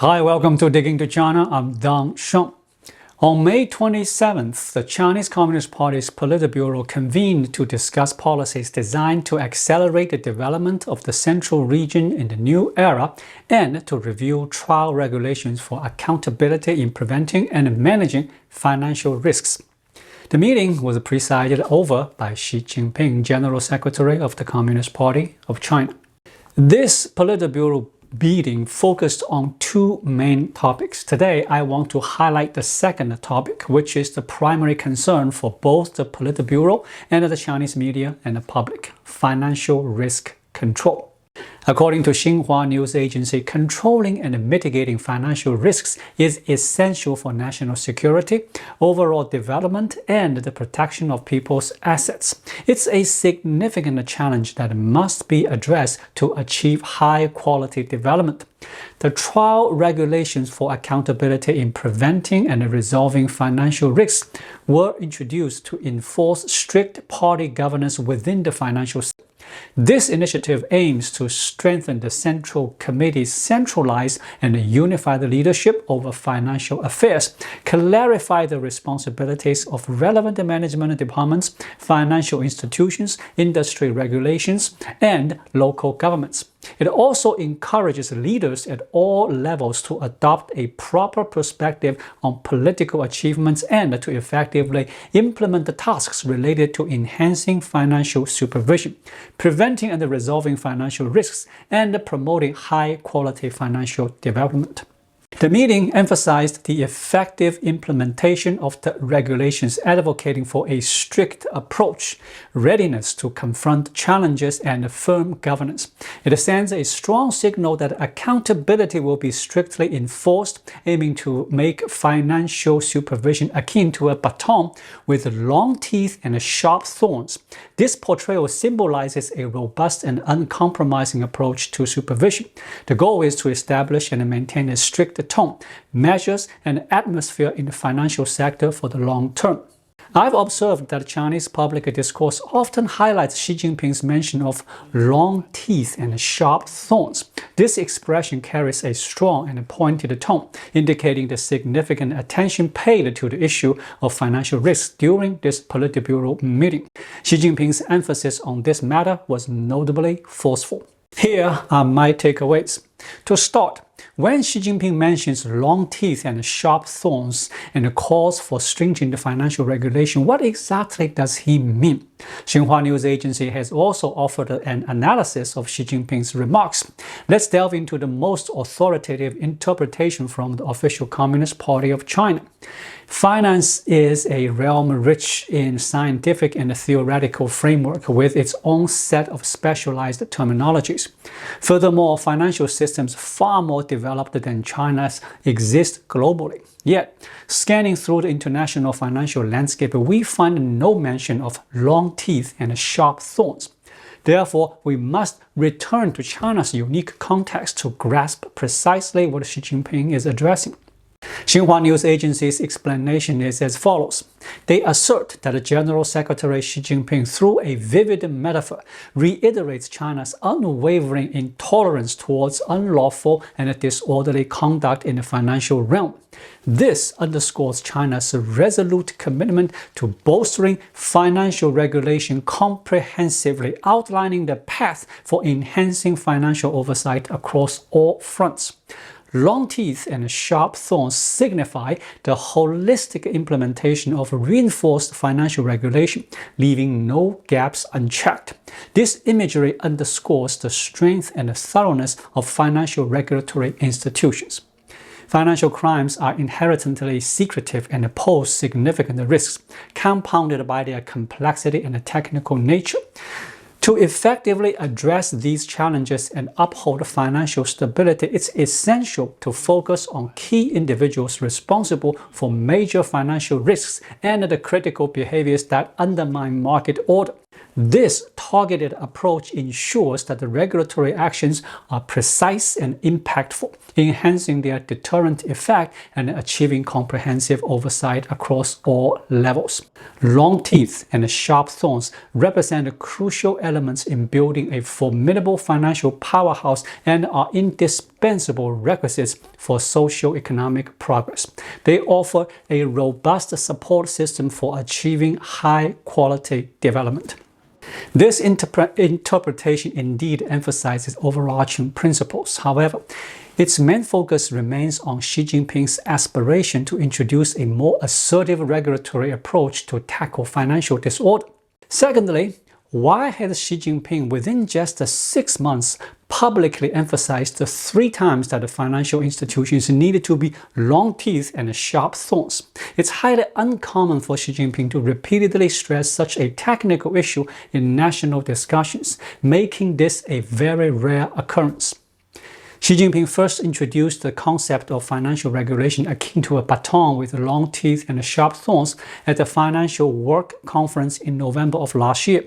Hi, welcome to Digging to China. I'm Dang Sheng. On May 27th, the Chinese Communist Party's Politburo convened to discuss policies designed to accelerate the development of the central region in the new era and to review trial regulations for accountability in preventing and managing financial risks. The meeting was presided over by Xi Jinping, General Secretary of the Communist Party of China. This Politburo meeting focused on two main topics. Today, I want to highlight the second topic, which is the primary concern for both the Politburo and the Chinese media and the public: financial risk control. According to Xinhua news agency, controlling and mitigating financial risks is essential for national security, overall development, and the protection of people's assets. It's a significant challenge that must be addressed to achieve high-quality development. The trial regulations for accountability in preventing and resolving financial risks were introduced to enforce strict party governance within the financial sector. This initiative aims to strengthen the Central Committee's centralized and unified leadership over financial affairs, clarify the responsibilities of relevant management departments, financial institutions, industry regulations, and local governments. It also encourages leaders at all levels to adopt a proper perspective on political achievements and to effectively implement the tasks related to enhancing financial supervision, preventing and resolving financial risks, and promoting high-quality financial development. The meeting emphasized the effective implementation of the regulations, advocating for a strict approach, readiness to confront challenges, and firm governance. It sends a strong signal that accountability will be strictly enforced, aiming to make financial supervision akin to a baton with long teeth and sharp thorns. This portrayal symbolizes a robust and uncompromising approach to supervision. The goal is to establish and maintain a strict tone, measures, and atmosphere in the financial sector for the long term. I've observed that Chinese public discourse often highlights Xi Jinping's mention of long teeth and sharp thorns. This expression carries a strong and pointed tone, indicating the significant attention paid to the issue of financial risks during this Politburo meeting. Xi Jinping's emphasis on this matter was notably forceful. Here are my takeaways. To start, when Xi Jinping mentions long teeth and sharp thorns and calls for stringent financial regulation, what exactly does he mean? Xinhua news agency has also offered an analysis of Xi Jinping's remarks. Let's delve into the most authoritative interpretation from the official Communist Party of China. Finance is a realm rich in scientific and theoretical framework with its own set of specialized terminologies. Furthermore, financial systems far more developed than China's exist globally. Yet, scanning through the international financial landscape, we find no mention of long teeth and sharp thorns. Therefore, we must return to China's unique context to grasp precisely what Xi Jinping is addressing. Xinhua news agency's explanation is as follows. They assert that General Secretary Xi Jinping, through a vivid metaphor, reiterates China's unwavering intolerance towards unlawful and disorderly conduct in the financial realm. This underscores China's resolute commitment to bolstering financial regulation comprehensively, outlining the path for enhancing financial oversight across all fronts. Long teeth and sharp thorns signify the holistic implementation of reinforced financial regulation, leaving no gaps unchecked. This imagery underscores the strength and thoroughness of financial regulatory institutions. Financial crimes are inherently secretive and pose significant risks, compounded by their complexity and technical nature. To effectively address these challenges and uphold financial stability, it's essential to focus on key individuals responsible for major financial risks and the critical behaviors that undermine market order. This targeted approach ensures that the regulatory actions are precise and impactful, enhancing their deterrent effect and achieving comprehensive oversight across all levels. Long teeth and sharp thorns represent crucial elements in building a formidable financial powerhouse and are indispensable indispensable requisites for socio-economic progress. They offer a robust support system for achieving high-quality development. This interpretation indeed emphasizes overarching principles. However, its main focus remains on Xi Jinping's aspiration to introduce a more assertive regulatory approach to tackle financial disorder. Secondly, why has Xi Jinping, within just 6 months, publicly emphasized 3 times that the financial institutions needed to be long teeth and sharp thorns? It's highly uncommon for Xi Jinping to repeatedly stress such a technical issue in national discussions, making this a very rare occurrence. Xi Jinping first introduced the concept of financial regulation akin to a baton with long teeth and sharp thorns at the Financial Work Conference in November of last year.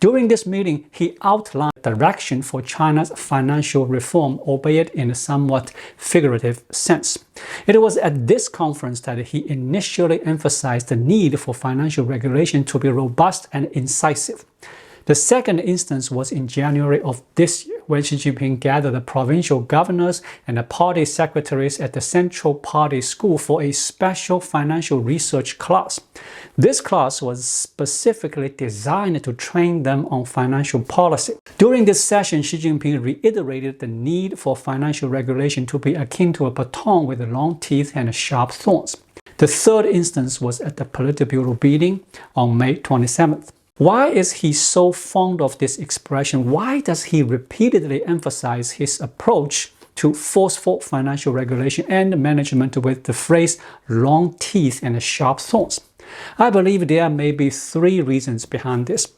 During this meeting, he outlined the direction for China's financial reform, albeit in a somewhat figurative sense. It was at this conference that he initially emphasized the need for financial regulation to be robust and incisive. The second instance was in January of this year, when Xi Jinping gathered the provincial governors and the party secretaries at the Central Party School for a special financial research class. This class was specifically designed to train them on financial policy. During this session, Xi Jinping reiterated the need for financial regulation to be akin to a baton with long teeth and sharp thorns. The third instance was at the Politburo meeting on May 27th. Why is he so fond of this expression? Why does he repeatedly emphasize his approach to forceful financial regulation and management with the phrase long teeth and sharp thorns? I believe there may be 3 reasons behind this.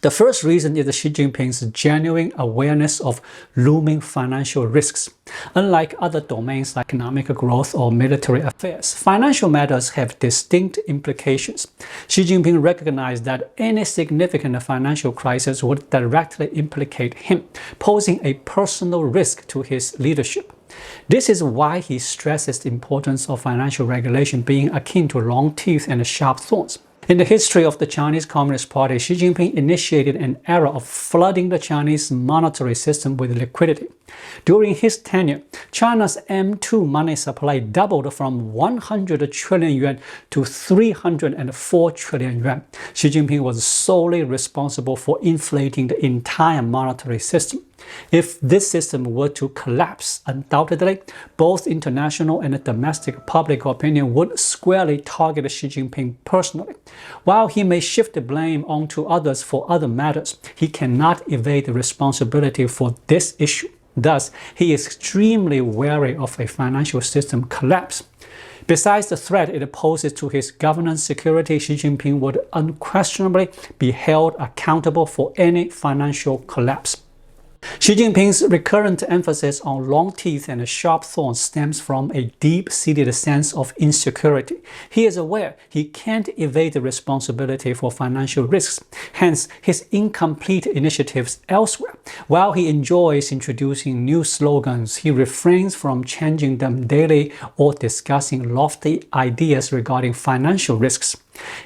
The first reason is Xi Jinping's genuine awareness of looming financial risks. Unlike other domains like economic growth or military affairs, financial matters have distinct implications. Xi Jinping recognized that any significant financial crisis would directly implicate him, posing a personal risk to his leadership. This is why he stresses the importance of financial regulation being akin to long teeth and sharp thorns. In the history of the Chinese Communist Party, Xi Jinping initiated an era of flooding the Chinese monetary system with liquidity. During his tenure, China's M2 money supply doubled from 100 trillion yuan to 304 trillion yuan. Xi Jinping was solely responsible for inflating the entire monetary system. If this system were to collapse, undoubtedly, both international and domestic public opinion would squarely target Xi Jinping personally. While he may shift the blame onto others for other matters, he cannot evade the responsibility for this issue. Thus, he is extremely wary of a financial system collapse. Besides the threat it poses to his governance security, Xi Jinping would unquestionably be held accountable for any financial collapse. Xi Jinping's recurrent emphasis on long teeth and sharp thorns stems from a deep-seated sense of insecurity. He is aware he can't evade the responsibility for financial risks, hence his incomplete initiatives elsewhere. While he enjoys introducing new slogans, he refrains from changing them daily or discussing lofty ideas regarding financial risks.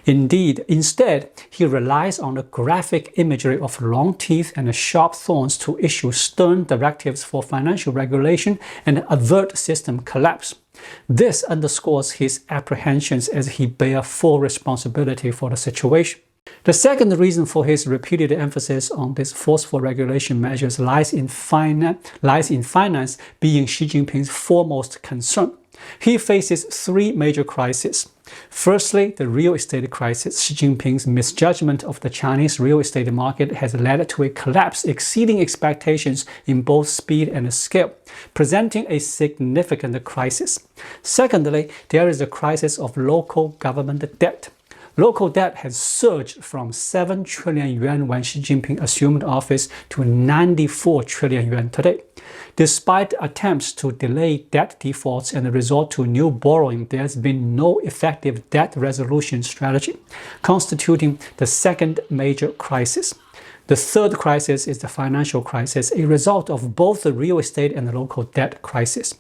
Instead, he relies on the graphic imagery of long teeth and sharp thorns to issue stern directives for financial regulation and avert system collapse. This underscores his apprehensions as he bears full responsibility for the situation. The second reason for his repeated emphasis on these forceful regulation measures lies in finance being Xi Jinping's foremost concern. He faces 3 major crises. Firstly, the real estate crisis. Xi Jinping's misjudgment of the Chinese real estate market has led to a collapse exceeding expectations in both speed and scale, presenting a significant crisis. Secondly, there is the crisis of local government debt. Local debt has surged from 7 trillion yuan when Xi Jinping assumed office to 94 trillion yuan today. Despite attempts to delay debt defaults and resort to new borrowing, there has been no effective debt resolution strategy, constituting the second major crisis. The third crisis is the financial crisis, a result of both the real estate and the local debt crisis.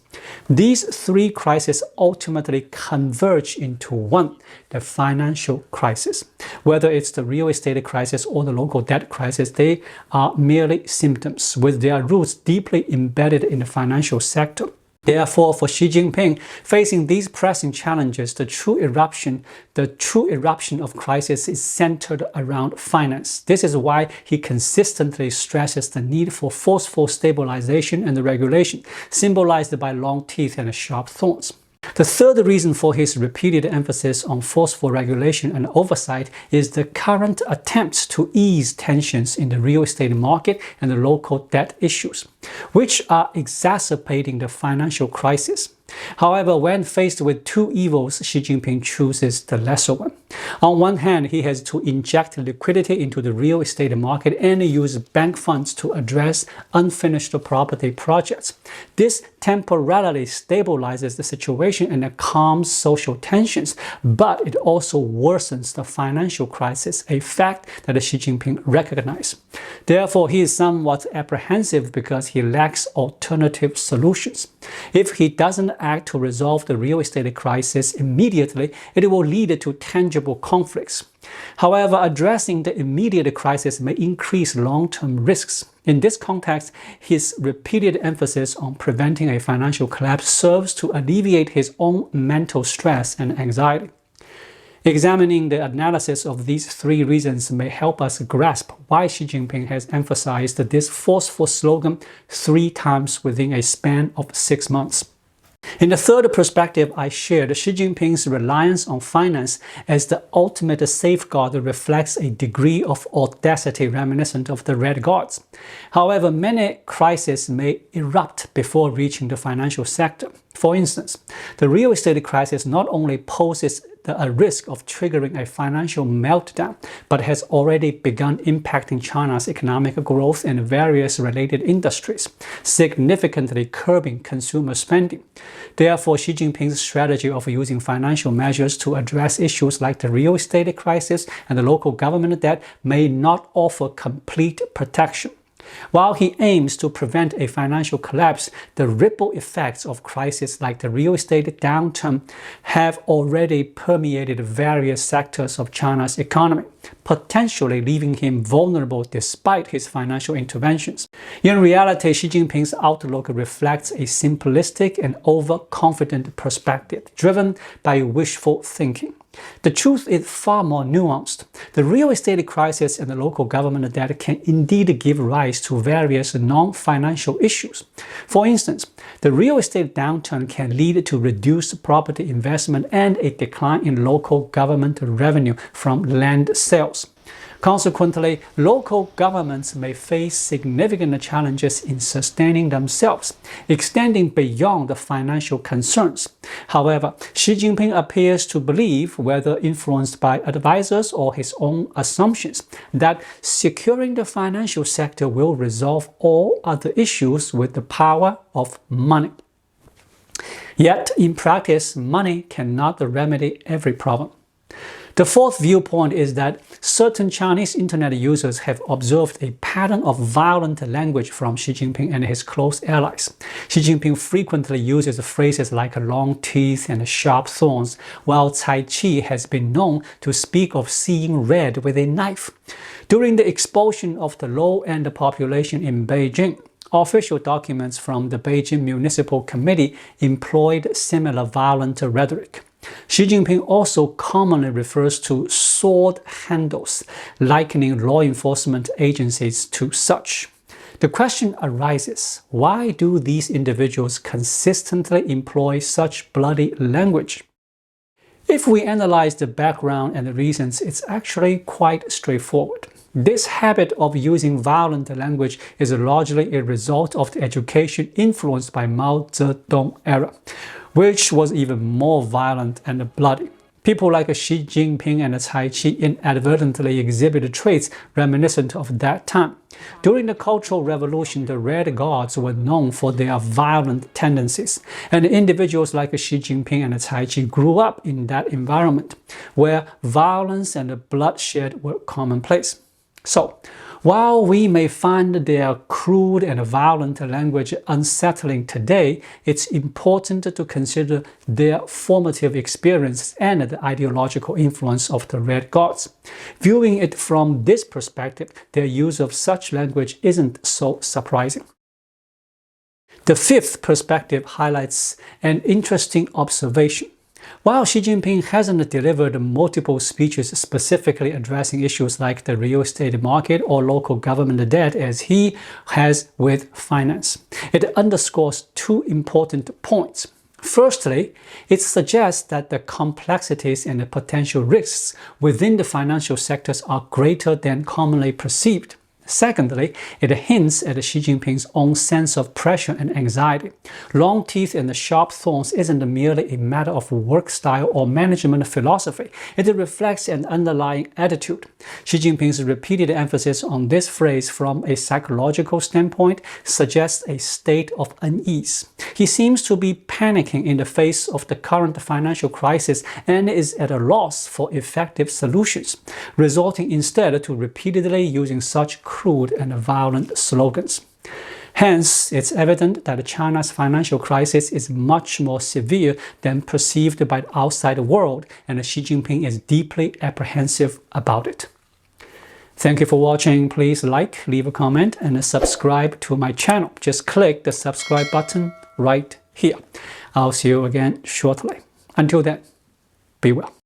These three crises ultimately converge into one, the financial crisis. Whether it's the real estate crisis or the local debt crisis, they are merely symptoms with their roots deeply embedded in the financial sector. Therefore, for Xi Jinping, facing these pressing challenges, the true eruption of crisis is centered around finance. This is why he consistently stresses the need for forceful stabilization and regulation, symbolized by long teeth and sharp thorns. The third reason for his repeated emphasis on forceful regulation and oversight is the current attempts to ease tensions in the real estate market and the local debt issues, which are exacerbating the financial crisis. However, when faced with two evils, Xi Jinping chooses the lesser one. On one hand, he has to inject liquidity into the real estate market and use bank funds to address unfinished property projects. This temporarily stabilizes the situation and calms social tensions, but it also worsens the financial crisis, a fact that Xi Jinping recognized. Therefore, he is somewhat apprehensive because he lacks alternative solutions. If he doesn't act to resolve the real estate crisis immediately, it will lead to tangible conflicts. However, addressing the immediate crisis may increase long-term risks. In this context, his repeated emphasis on preventing a financial collapse serves to alleviate his own mental stress and anxiety. Examining the analysis of these three reasons may help us grasp why Xi Jinping has emphasized this forceful slogan 3 times within a span of 6 months. In the third perspective I shared, Xi Jinping's reliance on finance as the ultimate safeguard reflects a degree of audacity reminiscent of the Red Guards. However, many crises may erupt before reaching the financial sector. For instance, the real estate crisis not only poses a risk of triggering a financial meltdown, but has already begun impacting China's economic growth and various related industries, significantly curbing consumer spending. Therefore, Xi Jinping's strategy of using financial measures to address issues like the real estate crisis and the local government debt may not offer complete protection. While he aims to prevent a financial collapse, the ripple effects of crises like the real estate downturn have already permeated various sectors of China's economy, potentially leaving him vulnerable despite his financial interventions. In reality, Xi Jinping's outlook reflects a simplistic and overconfident perspective, driven by wishful thinking. The truth is far more nuanced. The real estate crisis and the local government debt can indeed give rise to various non-financial issues. For instance, the real estate downturn can lead to reduced property investment and a decline in local government revenue from land sales. Consequently, local governments may face significant challenges in sustaining themselves, extending beyond the financial concerns. However, Xi Jinping appears to believe, whether influenced by advisors or his own assumptions, that securing the financial sector will resolve all other issues with the power of money. Yet, in practice, money cannot remedy every problem. The fourth viewpoint is that certain Chinese internet users have observed a pattern of violent language from Xi Jinping and his close allies. Xi Jinping frequently uses phrases like long teeth and sharp thorns, while Cai Qi has been known to speak of seeing red with a knife. During the expulsion of the low-end population in Beijing, official documents from the Beijing Municipal Committee employed similar violent rhetoric. Xi Jinping also commonly refers to sword handles, likening law enforcement agencies to such. The question arises, why do these individuals consistently employ such bloody language? If we analyze the background and the reasons, it's actually quite straightforward. This habit of using violent language is largely a result of the education influenced by Mao Zedong era, which was even more violent and bloody. People like Xi Jinping and Cai Qi inadvertently exhibited traits reminiscent of that time. During the Cultural Revolution, the Red Guards were known for their violent tendencies, and individuals like Xi Jinping and Cai Qi grew up in that environment, where violence and bloodshed were commonplace. So, While we may find their crude and violent language unsettling today, it's important to consider their formative experience and the ideological influence of the Red Guards. Viewing it from this perspective, their use of such language isn't so surprising. The fifth perspective highlights an interesting observation. While Xi Jinping hasn't delivered multiple speeches specifically addressing issues like the real estate market or local government debt as he has with finance, it underscores two important points. Firstly, it suggests that the complexities and the potential risks within the financial sectors are greater than commonly perceived. Secondly, it hints at Xi Jinping's own sense of pressure and anxiety. Long teeth and sharp thorns isn't merely a matter of work style or management philosophy. It reflects an underlying attitude. Xi Jinping's repeated emphasis on this phrase from a psychological standpoint suggests a state of unease. He seems to be panicking in the face of the current financial crisis and is at a loss for effective solutions, resulting instead to repeatedly using such crude and violent slogans. Hence, it's evident that China's financial crisis is much more severe than perceived by the outside world, and Xi Jinping is deeply apprehensive about it. Thank you for watching. Please like, leave a comment, and subscribe to my channel. Just click the subscribe button right here. I'll see you again shortly. Until then, be well.